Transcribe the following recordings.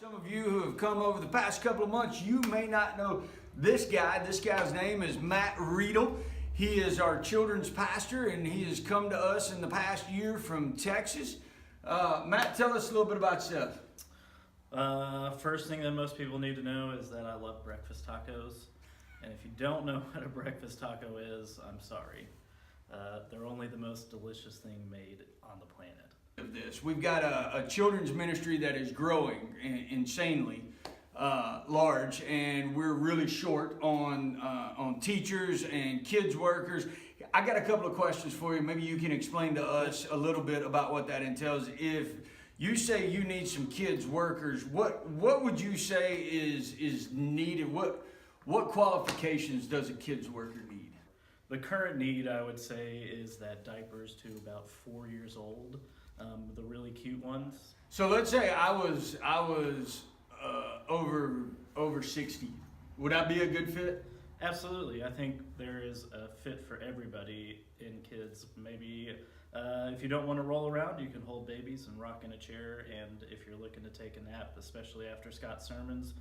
Some of you who have come over the past couple of months, you may not know this guy. This guy's name is Matt Riedel. He is our children's pastor, and he has come to us in the past year from Texas. Matt, tell us a little bit about yourself. First thing that most people need to know is that I love breakfast tacos. And if you don't know what a breakfast taco is, I'm sorry. They're only the most delicious thing made on the planet. Of this, we've got a children's ministry that is growing insanely large, and we're really short on teachers and kids workers. I got a couple of questions for you. Maybe you can explain to us a little bit about what that entails. If you say you need some kids workers, what would you say is needed? What qualifications does a kids worker need? The current need, I would say, is that diapers to about 4 years old, the really cute ones. So let's say I was over 60. Would I be a good fit? Absolutely. I think there is a fit for everybody in kids. Maybe if you don't want to roll around, you can hold babies and rock in a chair. And if you're looking to take a nap, especially after Scott's sermons,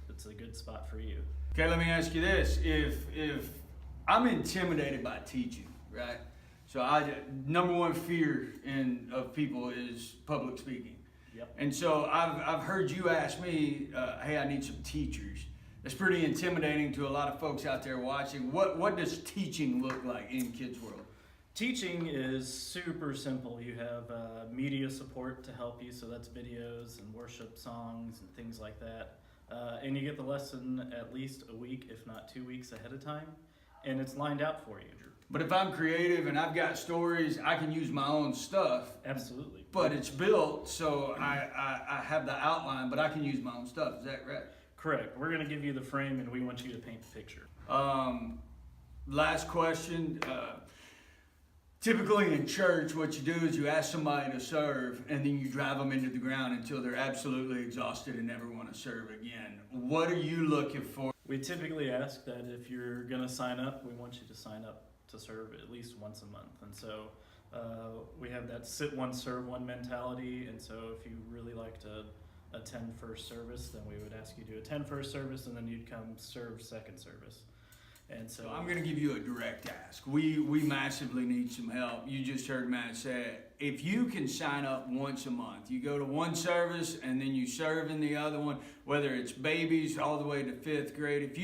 it's a good spot for you. Okay, let me ask you this. If I'm intimidated by teaching, right? So number one fear of people is public speaking. Yep. And so I've heard you ask me, hey, I need some teachers. That's pretty intimidating to a lot of folks out there watching. What does teaching look like in Kids World? Teaching is super simple. You have media support to help you, so that's videos and worship songs and things like that. And you get the lesson at least a week, if not 2 weeks ahead of time, and it's lined out for you. But if I'm creative and I've got stories, I can use my own stuff. Absolutely. But it's built, so I have the outline, but I can use my own stuff. Is that right? Correct. We're going to give you the frame, and we want you to paint the picture. Last question. Typically in church, what you do is you ask somebody to serve, and then you drive them into the ground until they're absolutely exhausted and never want to serve again. What are you looking for? We typically ask that if you're going to sign up, we want you to sign up to serve at least once a month. And so we have that sit one, serve one mentality. And so if you really like to attend first service, then we would ask you to attend first service, and then you'd come serve second service. And so I'm going to give you a direct ask. We massively need some help. You just heard Matt say it. If you can sign up once a month, you go to one service and then you serve in the other one, whether it's babies all the way to 5th grade. If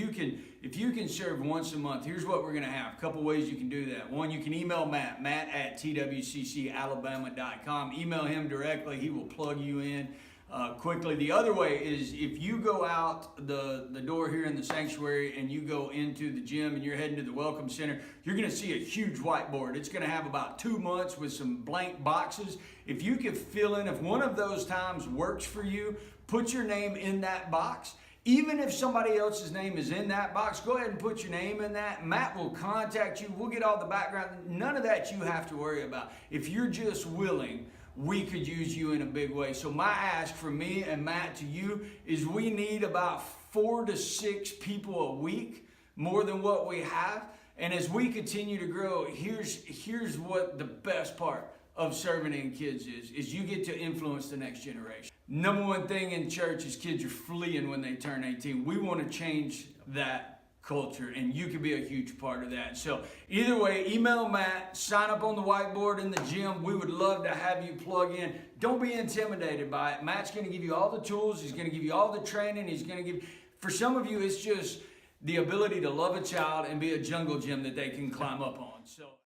you can serve once a month, here's what we're going to have. A couple ways you can do that. One, you can email Matt at twccalabama.com. Email him directly. He will plug you in quickly. The other way is if you go out the door here in the sanctuary and you go into the gym and you're heading to the Welcome Center, you're going to see a huge whiteboard. It's going to have about 2 months with some blank boxes. If you could fill in, if one of those times works for you, put your name in that box. Even if somebody else's name is in that box, go ahead and put your name in that. Matt will contact you. We'll get all the background. None of that you have to worry about. If you're just willing, we could use you in a big way. So my ask from me and Matt to you is we need about 4 to 6 people a week, more than what we have. And as we continue to grow, here's what the best part of serving in kids is you get to influence the next generation. Number one thing in church is kids are fleeing when they turn 18. We want to change that culture, and you can be a huge part of that. So either way, email Matt, sign up on the whiteboard in the gym. We would love to have you plug in. Don't be intimidated by it. Matt's going to give you all the tools. He's going to give you all the training. He's going to give, for some of you, it's just the ability to love a child and be a jungle gym that they can climb up on. So.